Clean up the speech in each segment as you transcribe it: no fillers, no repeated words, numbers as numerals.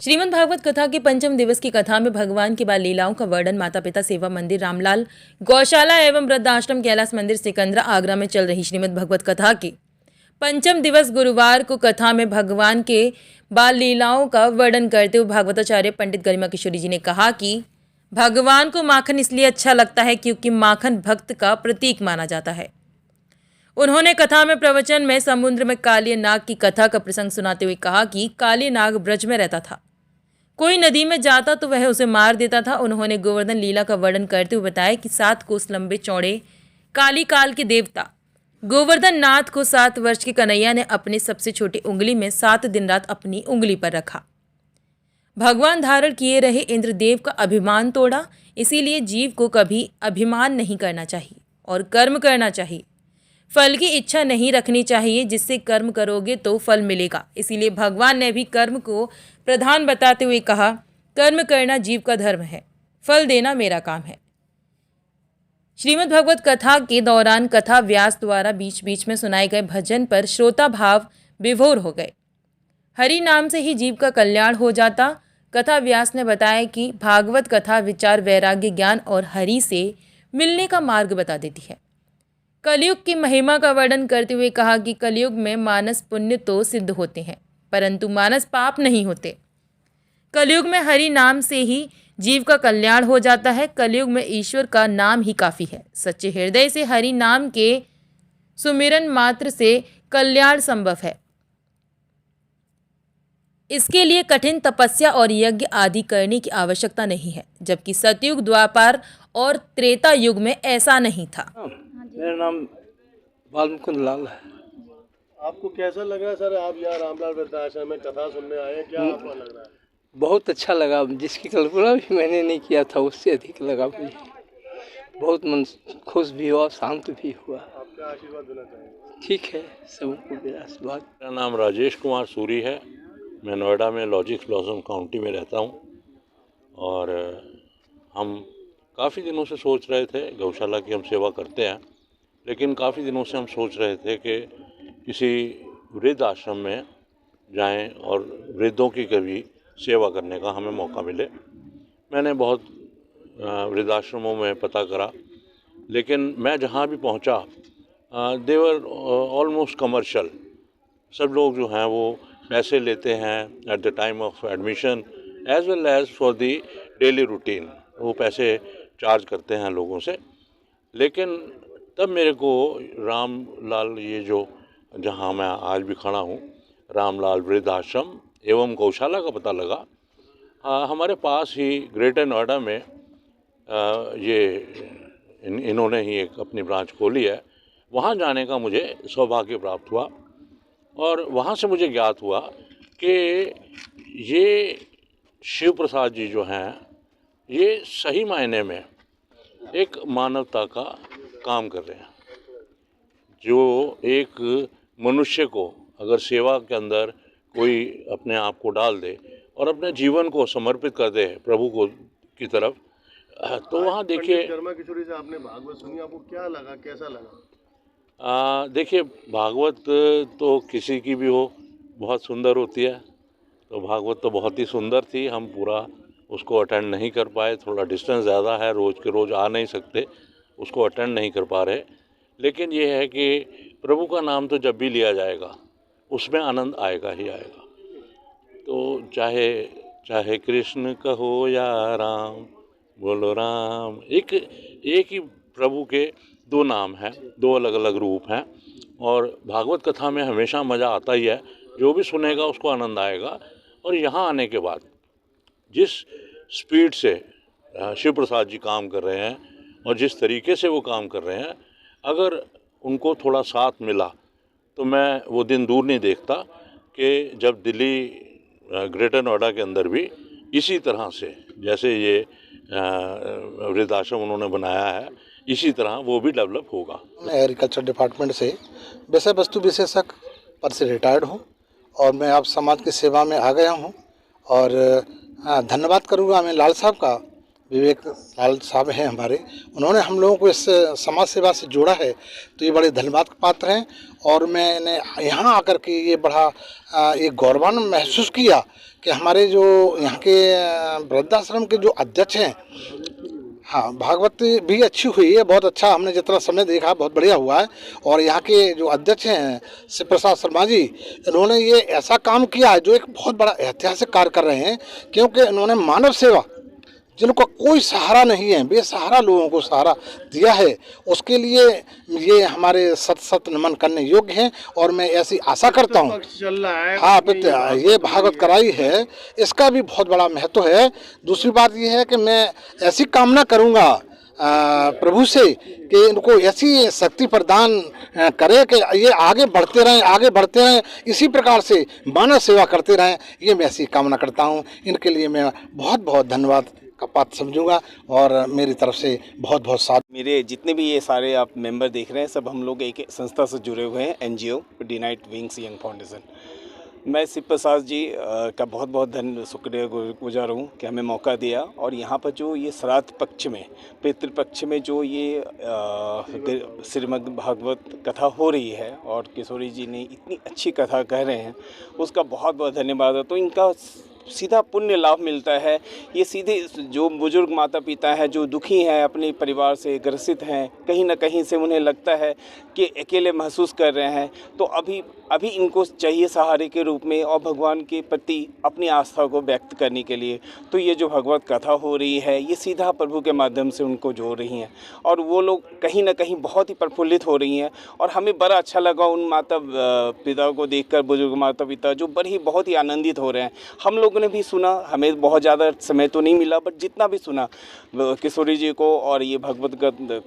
श्रीमद् भागवत कथा के पंचम दिवस की कथा में भगवान की बाल लीलाओं का वर्णन माता पिता सेवा मंदिर रामलाल गौशाला एवं वृद्धाश्रम कैलाश मंदिर सिकंदरा आगरा में चल रही श्रीमद् भागवत कथा के पंचम दिवस गुरुवार को कथा में भगवान के बाल लीलाओं का वर्णन करते हुए भागवताचार्य पंडित गरिमा किशोरी जी ने कहा कि भगवान को माखन इसलिए अच्छा लगता है क्योंकि माखन भक्त का प्रतीक माना जाता है। उन्होंने कथा में प्रवचन में समुद्र में काली नाग की कथा का प्रसंग सुनाते हुए कहा कि काली नाग ब्रज में रहता था, कोई नदी में जाता तो वह उसे मार देता था। उन्होंने गोवर्धन लीला का वर्णन करते हुए बताया कि 7 कोस लंबे चौड़े काली काल के देवता गोवर्धन नाथ को 7 वर्ष के कन्हैया ने अपनी सबसे छोटी उंगली में 7 दिन रात अपनी उंगली पर रखा। भगवान धारण किए रहे इंद्रदेव का अभिमान तोड़ा, इसीलिए जीव को कभी अभिमान नहीं करना चाहिए और कर्म करना चाहिए। फल की इच्छा नहीं रखनी चाहिए, जिससे कर्म करोगे तो फल मिलेगा। इसीलिए भगवान ने भी कर्म को प्रधान बताते हुए कहा, कर्म करना जीव का धर्म है, फल देना मेरा काम है। श्रीमद् भागवत कथा के दौरान कथा व्यास द्वारा बीच बीच में सुनाए गए भजन पर श्रोता भाव विभोर हो गए। हरि नाम से ही जीव का कल्याण हो जाता। कथा व्यास ने बताया कि भागवत कथा विचार, वैराग्य, ज्ञान और हरि से मिलने का मार्ग बता देती है। कलयुग की महिमा का वर्णन करते हुए कहा कि कलयुग में मानस पुण्य तो सिद्ध होते हैं, परंतु मानस पाप नहीं होते। कलयुग में हरि नाम से ही जीव का कल्याण हो जाता है। कलयुग में ईश्वर का नाम ही काफ़ी है। सच्चे हृदय से हरि नाम के सुमिरन मात्र से कल्याण संभव है। इसके लिए कठिन तपस्या और यज्ञ आदि करने की आवश्यकता नहीं है, जबकि सतयुग, द्वापर और त्रेता युग में ऐसा नहीं था। मेरा नाम बालमुकुंद लाल है। आपको कैसा लग रहा है सर, आप यहाँ रामलाल वृद्धाश्रम में कथा सुनने आए हैं, क्या आपको लग रहा है? बहुत अच्छा लगा, जिसकी कल्पना भी मैंने नहीं किया था उससे अधिक लगा मुझे। बहुत मन खुश भी हुआ, शांत भी हुआ। आपका आशीर्वाद देना चाहिए। ठीक है, सबको मेरा आशीर्वाद। मेरा नाम राजेश कुमार सूरी है। मैं नोएडा में लॉजिक्स ब्लॉसम काउंटी में रहता हूँ और हम काफ़ी दिनों से सोच रहे थे, गौशाला की हम सेवा करते हैं, लेकिन काफ़ी दिनों से हम सोच रहे थे कि किसी वृद्ध आश्रम में जाएं और वृद्धों की कभी सेवा करने का हमें मौका मिले। मैंने बहुत वृद्धाश्रमों में पता करा, लेकिन मैं जहाँ भी पहुँचा देवर ऑलमोस्ट कमर्शियल। सब लोग जो हैं वो पैसे लेते हैं at the time of admission as well as for the daily routine, वो पैसे चार्ज करते हैं लोगों से। लेकिन तब मेरे को रामलाल, ये जो जहाँ मैं आज भी खड़ा हूँ, रामलाल वृद्धाश्रम एवं गौशाला का पता लगा। हमारे पास ही ग्रेटर नोएडा में इन्होंने ही एक अपनी ब्रांच खोली है। वहाँ जाने का मुझे सौभाग्य प्राप्त हुआ और वहाँ से मुझे ज्ञात हुआ कि ये शिव प्रसाद जी जो हैं, ये सही मायने में एक मानवता का काम कर रहे हैं। जो एक मनुष्य को अगर सेवा के अंदर कोई अपने आप को डाल दे और अपने जीवन को समर्पित कर दे प्रभु को की तरफ, तो वहाँ देखिए। गरिमा किशोरी से आपने भागवत सुनी, आपको क्या लगा, कैसा लगा? देखिए, भागवत तो किसी की भी हो बहुत सुंदर होती है, तो भागवत तो बहुत ही सुंदर थी। हम पूरा उसको अटेंड नहीं कर पाए, थोड़ा डिस्टेंस ज़्यादा है, रोज़ के रोज़ आ नहीं सकते, उसको अटेंड नहीं कर पा रहे। लेकिन ये है कि प्रभु का नाम तो जब भी लिया जाएगा उसमें आनंद आएगा ही आएगा। तो चाहे कृष्ण कहो या राम, बोलो राम। एक ही प्रभु के दो नाम हैं, दो अलग अलग रूप हैं। और भागवत कथा में हमेशा मज़ा आता ही है, जो भी सुनेगा उसको आनंद आएगा। और यहाँ आने के बाद जिस स्पीड से शिव प्रसाद जी काम कर रहे हैं और जिस तरीके से वो काम कर रहे हैं, अगर उनको थोड़ा साथ मिला तो मैं वो दिन दूर नहीं देखता कि जब दिल्ली ग्रेटर नोएडा के अंदर भी इसी तरह से, जैसे ये वृद्धाश्रम उन्होंने बनाया है, इसी तरह वो भी डेवलप होगा। मैं एग्रीकल्चर डिपार्टमेंट से विषय वस्तु विशेषज्ञ पद से रिटायर्ड हूँ और मैं अब समाज की सेवा में आ गया हूँ। और धन्यवाद करूँगा मैं लाल साहब का, विवेक लाल साहब हैं हमारे, उन्होंने हम लोगों को इस समाज सेवा से जोड़ा है, तो ये बड़े धन्यवाद के पात्र हैं। और मैंने यहाँ आकर के ये बड़ा एक गौरवान्वित महसूस किया कि हमारे जो यहाँ के वृद्धाश्रम के जो अध्यक्ष हैं, हाँ, भागवत भी अच्छी हुई है, बहुत अच्छा, हमने जितना समय देखा बहुत बढ़िया हुआ है। और यहाँ के जो अध्यक्ष हैं शिव प्रसाद शर्मा जी, इन्होंने ये ऐसा काम किया है जो एक बहुत बड़ा ऐतिहासिक कार्य कर रहे हैं, क्योंकि इन्होंने मानव सेवा, जिनको कोई सहारा नहीं है, बेसहारा लोगों को सहारा दिया है, उसके लिए ये हमारे सत नमन करने योग्य हैं। और मैं ऐसी आशा करता हूँ, चल रहा है, हाँ, ये भागवत कराई है, इसका भी बहुत बड़ा महत्व है। दूसरी बात ये है कि मैं ऐसी कामना करूँगा प्रभु से कि इनको ऐसी शक्ति प्रदान करे कि ये आगे बढ़ते रहें, इसी प्रकार से मानव सेवा करते रहें, ये मैं ऐसी कामना करता हूँ। इनके लिए मैं बहुत बहुत धन्यवाद का पात्र समझूंगा और मेरी तरफ से बहुत बहुत साथ। मेरे जितने भी ये सारे आप मेंबर देख रहे हैं, सब हम लोग एक संस्था से जुड़े हुए हैं, NGO deny it wings young foundation. मैं शिव प्रसाद जी का बहुत बहुत शुक्रिया गुजार हूँ कि हमें मौका दिया। और यहाँ पर जो ये श्राद्ध पक्ष में, पितृपक्ष में जो ये श्रीमद् भागवत कथा हो रही है और किशोरी जी ने इतनी अच्छी कथा कह रहे हैं, उसका बहुत बहुत धन्यवाद है। तो इनका सीधा पुण्य लाभ मिलता है। ये सीधे जो बुजुर्ग माता पिता हैं, जो दुखी हैं, अपने परिवार से ग्रसित हैं, कहीं ना कहीं से उन्हें लगता है कि अकेले महसूस कर रहे हैं, तो अभी इनको चाहिए सहारे के रूप में और भगवान के प्रति अपनी आस्था को व्यक्त करने के लिए। तो ये जो भगवत कथा हो रही है, ये सीधा प्रभु के माध्यम से उनको जोड़ रही हैं और वो लोग कहीं ना कहीं बहुत ही प्रफुल्लित हो रही हैं। और हमें बड़ा अच्छा लगा उन माता पिता को देखकर, बुजुर्ग माता पिता जो बहुत ही आनंदित हो रहे हैं। हम लोगों ने भी सुना, हमें बहुत ज़्यादा समय तो नहीं मिला, बट जितना भी सुना किशोरी जी को और ये भगवत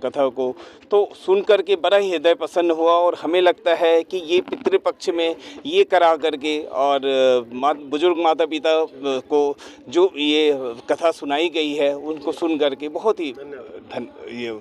कथा को, तो सुन करके बड़ा ही हृदय प्रसन्न हुआ। और हमें लगता है कि ये पितृपक्ष में ये करा करके और बुजुर्ग माता पिता को जो ये कथा सुनाई गई है, उनको सुन करके बहुत ही ये